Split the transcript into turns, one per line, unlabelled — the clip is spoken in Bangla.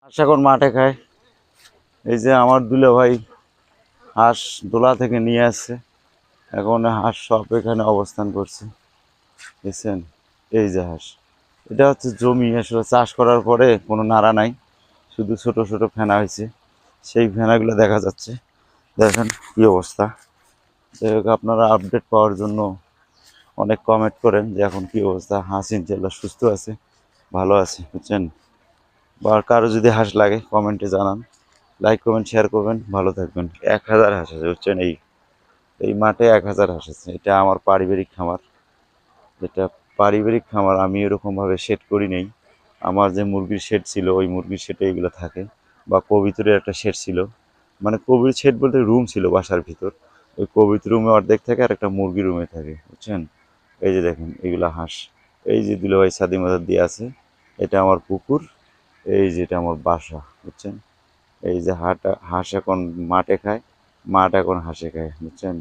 হাঁস এখন মাঠে খায়। এই যে আমার দুলা ভাই হাঁস দোলা থেকে নিয়ে আসছে, এখন হাঁস সব এখানে অবস্থান করছে। দেখছেন, এই যে হাঁস, এটা হচ্ছে জমি আসলে চাষ করার পরে কোনো নাড়া নাই, শুধু ছোট ছোট ফেনা হয়েছে, সেই ফেনাগুলো দেখা যাচ্ছে। দেখেন কি অবস্থা। যাই হোক, আপনারা আপডেট পাওয়ার জন্য অনেক কমেন্ট করেন যে এখন কি অবস্থা, হাঁস ইনশাল্লাহ সুস্থ আছে, ভালো আছে, বুঝছেন। বা কারো যদি হাঁস লাগে কমেন্টে জানান, লাইক কমেন্ট শেয়ার করবেন, ভালো থাকবেন। 1000 হাঁস আছে, বুঝছেন। এই এই মাঠে 1000 হাঁস আছে। এটা আমার পারিবারিক খামার, এটা পারিবারিক খামার। আমি এরকমভাবে শেড করি নেই। আমার যে মুরগির শেড ছিল, ওই মুরগির শেডে এগুলো থাকে। বা কবিতরের একটা শেড ছিল, মানে কবির শেড বলতে রুম ছিল বাসার ভিতর। ওই কবিত রুমে অর্ধেক থাকে আর একটা মুরগি রুমে থাকে, বুঝছেন। এই যে দেখেন এগুলো হাঁস, এই যে দুলাভাই সাদি মাথার দিয়ে আছে, এটা আমার পুকুর, এই যে এটা আমার বাসা, বুঝছেন। এই যে হাঁস এখন মাঠে খায়, মাঠ এখন হাঁসে খায়, বুঝছেন।